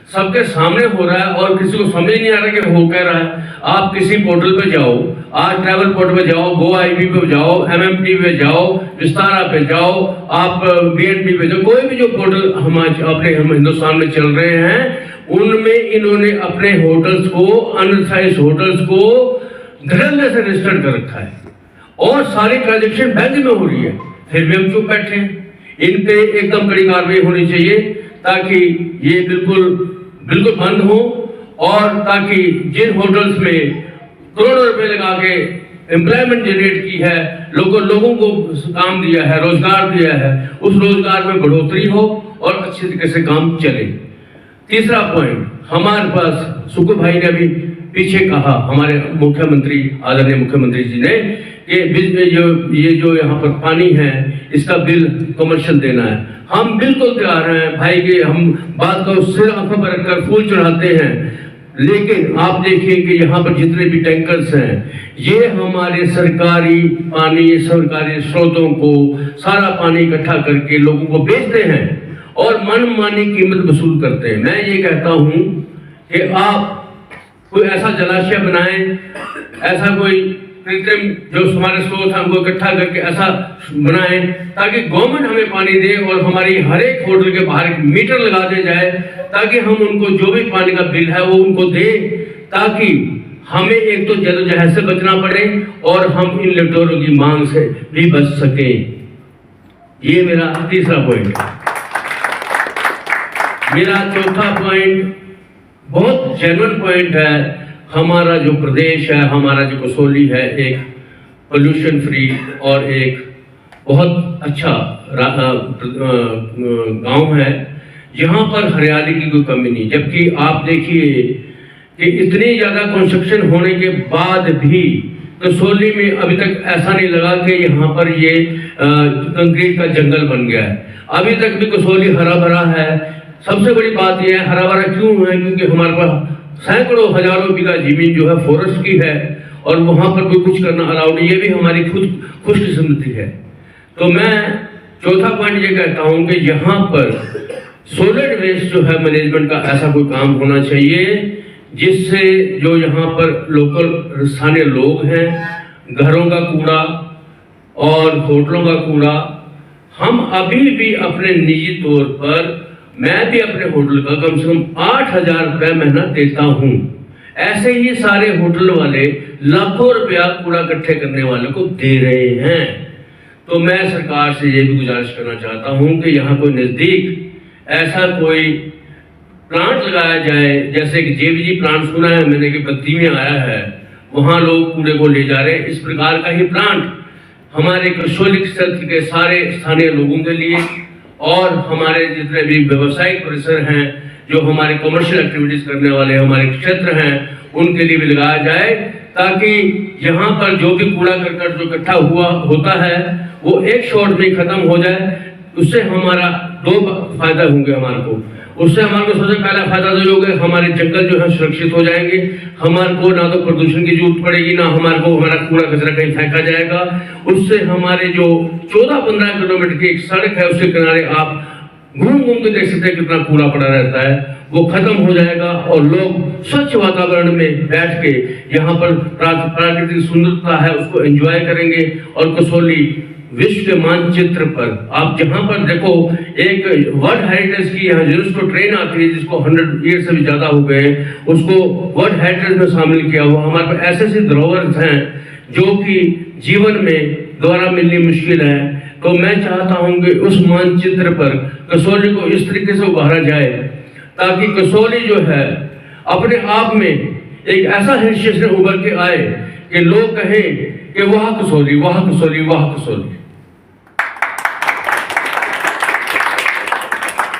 सबके सामने हो रहा है और किसी को समझ नहीं आ रहा कि हो क्या रहा है। आप किसी पोर्टल पे जाओ, आज ट्रैवल पोर्टल पे जाओ, GoIB पे जाओ, MMT पे जाओ, विस्तारा पे जाओ, आप BNB पे जाओ, कोई भी जो पोर्टल हम हिंदुस्तान में चल रहे हैं, उनमें इन्होंने अपने होटल्स को, अनऑथराइज्ड होटल्स को धड़ल्ले से रजिस्टर्ड कर रखा है, और सारी ट्रांजेक्शन बैंक में हो रही है। फिर भी हम चुप बैठे हैं। इन पे एकदम कड़ी कार्रवाई होनी चाहिए, ताकि ये बिल्कुल बंद हो, और ताकि जिन होटल्स में करोड़ों रुपए लगा के एम्प्लॉयमेंट जनरेट की है, लोगों को काम दिया है, रोजगार दिया है, उस रोजगार में बढ़ोतरी हो और अच्छी तरीके से काम चले। तीसरा पॉइंट, हमारे पास सुकू भाई ने अभी पीछे कहा, हमारे मुख्यमंत्री, आदरणीय मुख्यमंत्री जी ने, कि ये जो यहाँ पर पानी है, इसका बिल कमर्शियल देना है। हम बिल्कुल तैयार हैं भाई कि हम बात को सिर आंखों पर रखकर फूल चढ़ाते हैं, लेकिन आप देखिए कि यहाँ पर जितने भी टैंकर्स हैं, ये हमारे सरकारी पानी, सरकारी स्रोतों को सारा पानी इकट्ठा करके लोगों को बेचते हैं और मनमानी कीमत वसूल करते हैं। मैं ये कहता हूँ कि आप कोई ऐसा जलाशय बनाएं, ऐसा कोई कृत्रिम जो हमारे स्रोत हैं उनको इकट्ठा करके ऐसा बनाएं, ताकि गवर्नमेंट हमें पानी दे और हमारी हर एक होटल के बाहर एक मीटर लगा दिया जाए, ताकि हम उनको जो भी पानी का बिल है वो उनको दे, ताकि हमें एक तो जद्दोजहद से बचना पड़े और हम इन लुटेरों की मांग से भी बच सके। ये मेरा तीसरा पॉइंट। मेरा चौथा पॉइंट बहुत जेन्युइन पॉइंट है। हमारा जो प्रदेश है, हमारा जो कसौली है, एक पोल्यूशन फ्री और एक बहुत अच्छा गांव है। यहाँ पर हरियाली की कोई कमी नहीं, जबकि आप देखिए कि इतनी ज़्यादा कंस्ट्रक्शन होने के बाद भी कसौली में अभी तक ऐसा नहीं लगा कि यहाँ पर ये कंक्रीट का जंगल बन गया है। अभी तक भी कसौली हरा भरा है। सबसे बड़ी बात यह है, हरा भरा क्यों है? क्योंकि हमारे पास सैकड़ों हजारों बीघा जमीन जो है फॉरेस्ट की है, और वहाँ पर कोई कुछ करना अलाउ नहीं। ये भी हमारी खुद खुशकिस्मती है। तो मैं चौथा पॉइंट ये कहता हूँ कि यहाँ पर सॉलिड वेस्ट जो है मैनेजमेंट का ऐसा कोई काम होना चाहिए, जिससे जो यहाँ पर लोकल स्थानीय लोग हैं, घरों का कूड़ा और होटलों का कूड़ा, हम अभी भी अपने निजी तौर पर, मैं भी अपने होटल का कम से कम 8,000 रुपये महीना देता हूँ। ऐसे ही सारे होटल वाले लाखों रुपया कूड़ा इकट्ठे करने वाले को दे रहे हैं। तो मैं सरकार से ये भी गुजारिश करना चाहता हूँ कि यहाँ कोई नज़दीक ऐसा कोई प्लांट लगाया जाए, जैसे कि JVG प्लांट सुना है मैंने कि बद्दी में आया है, वहाँ लोग कूड़े को ले जा रहे हैं। इस प्रकार का ही प्लांट हमारे कसौली क्षेत्र के सारे स्थानीय लोगों के लिए और हमारे जितने भी व्यवसायिक परिसर हैं, जो हमारे कमर्शियल एक्टिविटीज करने वाले हमारे क्षेत्र हैं, उनके लिए भी लगाया जाए, ताकि यहाँ पर जो भी कूड़ा करकट जो इकट्ठा होता है वो एक शॉट में खत्म हो जाए। उससे हमारा दो फायदा होंगे हमारे को। उससे हमारे को सबसे पहला फायदा तो ये होगा, हमारे जंगल जो है सुरक्षित हो जाएंगे, हमारे को ना तो प्रदूषण की जरूरत पड़ेगी, ना हमारे को हमारा कूड़ा कचरा कहीं फेंका जाएगा। उससे हमारे जो 14-15 किलोमीटर की एक सड़क है उसके किनारे आप घूम घूम के देख सकते हैं कितना कूड़ा पड़ा रहता है, वो खत्म हो जाएगा और लोग स्वच्छ वातावरण में बैठ के यहाँ पर प्राकृतिक सुंदरता है उसको एंजॉय करेंगे। और कसौली विश्व के मानचित्र पर आप जहाँ पर देखो, एक वर्ल्ड हेरिटेज की यहाँ यूनेस्को ट्रेन आती है जिसको 100 ईयर से भी ज्यादा हो गए, उसको वर्ल्ड हेरिटेज में शामिल किया हुआ। हमारे पास ऐसे ऐसे धरोहर हैं जो कि जीवन में दोबारा मिलनी मुश्किल है। तो मैं चाहता हूं कि उस मानचित्र पर कसौली को इस तरीके से उभारा जाए ताकि कसौली जो है अपने आप में एक ऐसा हिल स्टेशन उभर के आए कि लोग कहें कि वाह कसौली, वाह कसौली, वाह कसौली।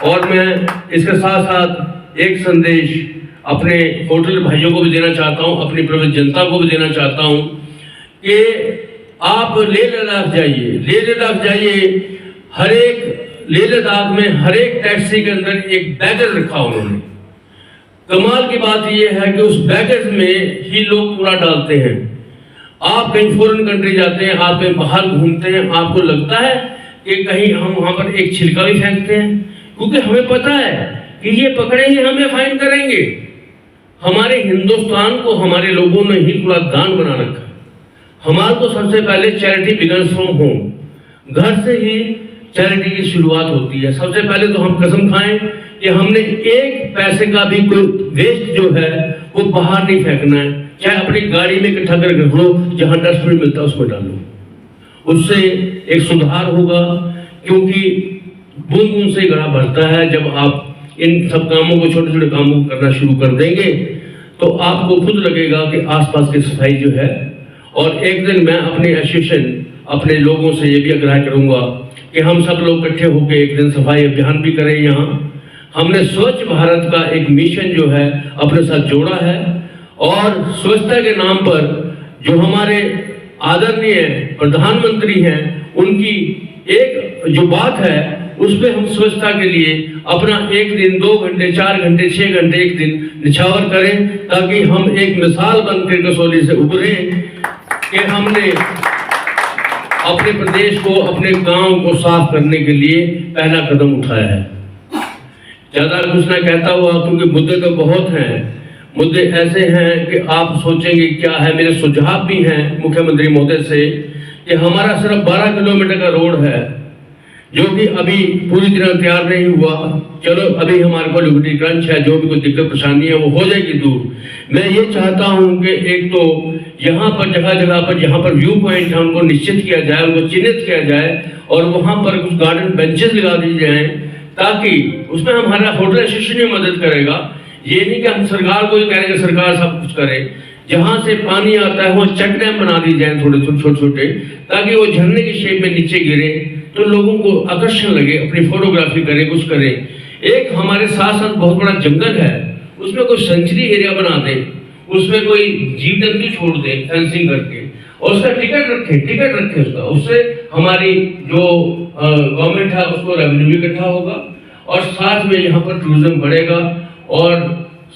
और मैं इसके साथ साथ एक संदेश अपने होटल भाइयों को भी देना चाहता हूं, अपनी प्रबुद्ध जनता को भी देना चाहता हूं कि आप लेह लद्दाख जाइए, लेह लद्दाख जाइए, हर एक लेह लद्दाख में हर एक टैक्सी के अंदर एक बैगर रखा उन्होंने। कमाल की बात यह है कि उस बैगर में ही लोग कूड़ा डालते हैं। आप कहीं फॉरेन कंट्री जाते हैं, आप कहीं बाहर घूमते हैं, आपको लगता है कि कहीं हम वहां पर एक छिलका भी फेंकते हैं, क्योंकि हमें पता है कि ये पकड़ेंगे, हमें फाइन करेंगे। हमारे हिंदुस्तान को हमारे लोगों ने ही कूड़ादान बना रखा है। हमारे को सबसे पहले चैरिटी बिगन्स फ्रॉम होम, घर से ही चैरिटी की शुरुआत होती है। सबसे पहले तो हम कसम खाएं कि हमने एक पैसे का भी कोई वेस्ट जो है वो बाहर नहीं फेंकना है, चाहे अपनी गाड़ी में इकट्ठा करके रख लो, जहां डस्टबिन मिलता है उसमें डालो। उससे एक सुधार होगा, क्योंकि बूंद बूंद से घड़ा भरता है। जब आप इन सब कामों को, छोटे छोटे कामों को करना शुरू कर देंगे तो आपको खुद लगेगा कि आसपास की सफाई जो है। और एक दिन मैं अपने एसोसिएशन, अपने लोगों से ये भी आग्रह करूंगा कि हम सब लोग इकट्ठे होकर एक दिन सफाई अभियान भी करें। यहाँ हमने स्वच्छ भारत का एक मिशन जो है अपने साथ जोड़ा है, और स्वच्छता के नाम पर जो हमारे आदरणीय प्रधानमंत्री हैं उनकी एक जो बात है उस पर हम स्वच्छता के लिए अपना एक दिन, 2 घंटे, 4 घंटे, 6 घंटे एक दिन निछावर करें, ताकि हम एक मिसाल बनकर कसौली से उभरे कि हमने अपने प्रदेश को, अपने गांव को साफ करने के लिए पहला कदम उठाया है। ज्यादा कुछ ना कहता हुआ, क्योंकि मुद्दे तो बहुत हैं। मुद्दे ऐसे हैं कि आप सोचेंगे क्या है। मेरे सुझाव भी हैं मुख्यमंत्री महोदय से कि हमारा सिर्फ 12 किलोमीटर का रोड है जो कि अभी पूरी तरह तैयार नहीं हुआ। चलो अभी हमारे को लिक्विडिटी क्रंच है, जो भी कोई दिक्कत परेशानी है वो हो जाएगी दूर। मैं ये चाहता हूं कि एक तो यहाँ पर जगह जगह पर जहाँ पर व्यू पॉइंट है उनको निश्चित किया जाए, उनको चिन्हित किया जाए, और वहाँ पर कुछ गार्डन बेंचेस लगा दी जाए, ताकि उसमें हमारा होटल एसोसिएशन भी मदद करेगा। ये नहीं कि हम सरकार को ही करेंगे सरकार सब कुछ करे। जहाँ से पानी आता है वहाँ चेक डैम बना दी जाए थोड़े छोटे छोटे, ताकि वो झरने की शेप में नीचे गिरे तो लोगों को आकर्षण लगे, अपनी फोटोग्राफी करे, कुछ करे। एक हमारे साथ साथ बहुत बड़ा जंगल है, उसमें कोई सेंचुरी एरिया बना दे, उसमें कोई जीव जंतु छोड़ दे फेंसिंग करके, और उसका टिकट रखे उसका। उससे हमारी जो गवर्नमेंट है उसको रेवेन्यू भी इकट्ठा होगा, और साथ में यहाँ पर टूरिज्म बढ़ेगा। और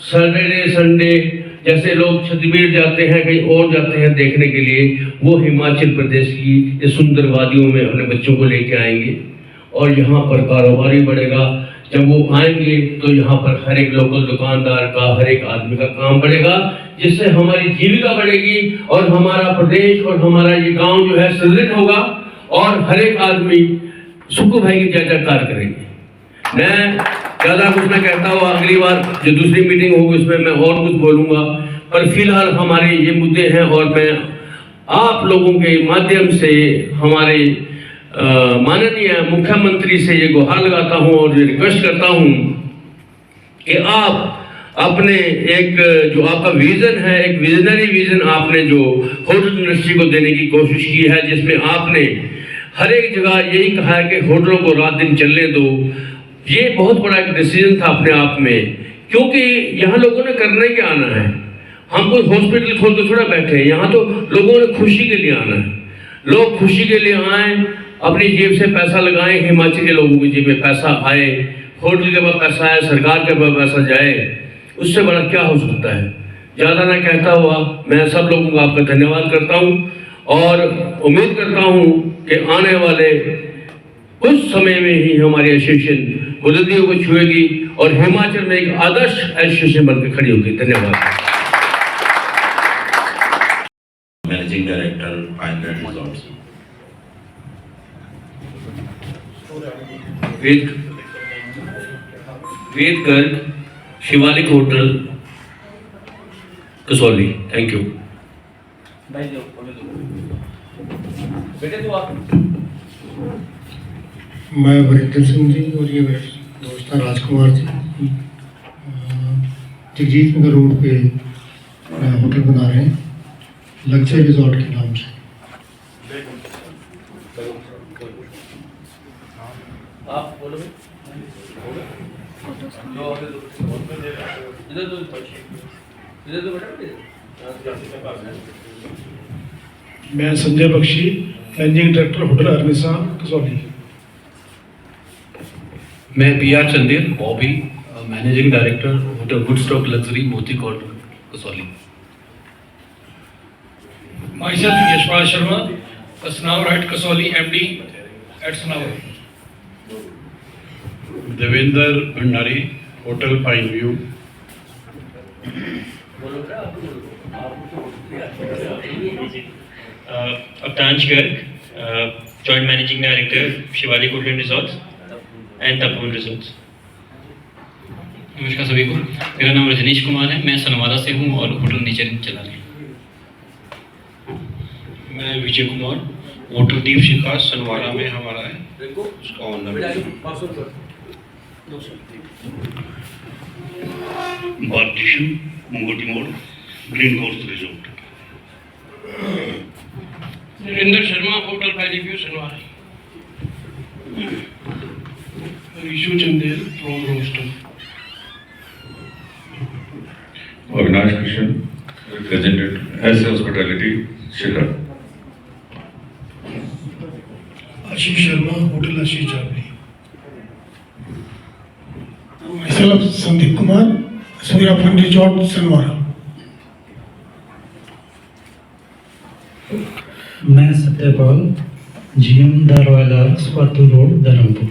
सैटरडे संडे जैसे लोग छत्तीसगढ़ जाते हैं, कहीं और जाते हैं देखने के लिए, वो हिमाचल प्रदेश की ये सुंदर वादियों में अपने बच्चों को लेके आएंगे, और यहाँ पर कारोबार भी बढ़ेगा। जब वो आएंगे तो यहाँ पर हर एक लोकल दुकानदार का, हर एक आदमी का काम बढ़ेगा, जिससे हमारी जीविका बढ़ेगी और हमारा प्रदेश और हमारा ये गांव जो है सुदृढ़ होगा, और हर एक आदमी सुखू भाई की जयकार करेंगे। मैं ज्यादा कुछ ना कहता हुआ, अगली बार जो दूसरी मीटिंग होगी उसमें मैं और कुछ बोलूंगा, पर फिलहाल हमारे ये मुद्दे हैं। और मैं आप लोगों के माध्यम से हमारे माननीय मुख्यमंत्री से ये गुहार लगाता हूं और ये रिक्वेस्ट करता हूं कि आप अपने एक जो आपका विजन है, एक विजनरी विजन आपने जो होटल इंडस्ट्री को देने की कोशिश की है, जिसमें आपने हर एक जगह यही कहा है कि होटलों को रात दिन चलने दो। ये बहुत बड़ा एक डिसीजन था अपने आप में, क्योंकि यहाँ लोगों ने करने के आना है। हम कोई हॉस्पिटल खोल के थोड़ा बैठे हैं, यहाँ तो लोगों ने खुशी के लिए आना है। लोग खुशी के लिए आए, अपनी जेब से पैसा लगाएं, हिमाचल के लोगों की जेब में पैसा आए, होटल के पास पैसा है, सरकार के पास पैसा जाए, उससे बड़ा क्या हो सकता है। ज़्यादा ना कहता हुआ मैं सब लोगों का आपका धन्यवाद करता हूँ और उम्मीद करता हूँ कि आने वाले कुछ समय में ही हमारी एसोसिएशन बुलंदियों को छुएगी और हिमाचल में एक आदर्श एसोसिएशन बनकर खड़ी होगी। धन्यवाद। Managing director Pinewell resorts. Ved Garg, Shivalik hotel, Kasauli. Thank you. मैं वरिंदर सिंह जी और ये मेरे दोस्त हैं राजकुमार जी, जगजीत नगर रोड पे होटल बना रहे हैं लग्जरी रिजॉर्ट के नाम से। आप बोलो। मैं Sanjay Bakshi, managing director hotel Arnisa Kasauli. मैं PR Chandel Bobby, managing director hotel Woodstock luxury Moti corner Kasauli. Myself Yashpal Sharma, Asnaur at Kasoli, MD at Asnaur. Devendra Bhandari, hotel pine view. Avtansh Garg, Joint Managing Director, Shivalik Hotel and Resorts and Tapoon Resorts. नमस्कार सभी को, मेरा नाम रजनीश कुमार है, मैं सनवारा से हूँ और होटल नेचर चला रही हूँ। मैं विजय कुमार, होटल दीप शिखा सनवारा में हमारा है, उसका ओनर। बार्टिशन मुंगोटी मोड़, green course resort. Narendra Sharma, hotel valley view Sanwara. Rishu Chandel from रोस्टन। Avinash Krishna, represented as Hospitality, Shikhar. Ashish Sharma, hotel Ashish चावली। myself Sandeep Kumar, Surya fun resort Sanwara. मैं Satyapal, GM the royal arcs, पातू road, Dharampur.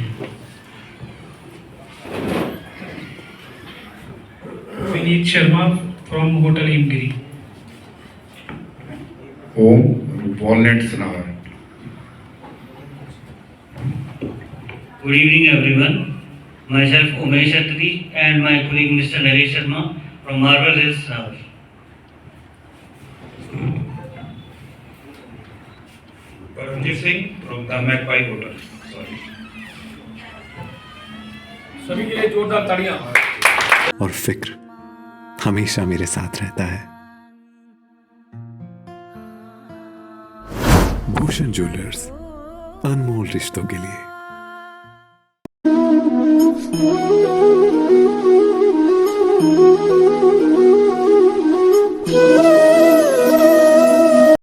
Vineet Sharma from hotel Himgiri. Om, walnut Sanawar. Good evening everyone. Myself Umesh Attri and my colleague Mr. Naresh Sharma from Marble Hills, Sanaur. Paramjit Singh from the magpie hotel. सभी के लिए जोरदार तालियां। और फिक्र हमेशा मेरे साथ रहता है। भूषण ज्वेलर्स, अनमोल रिश्तों के लिए। Thank you.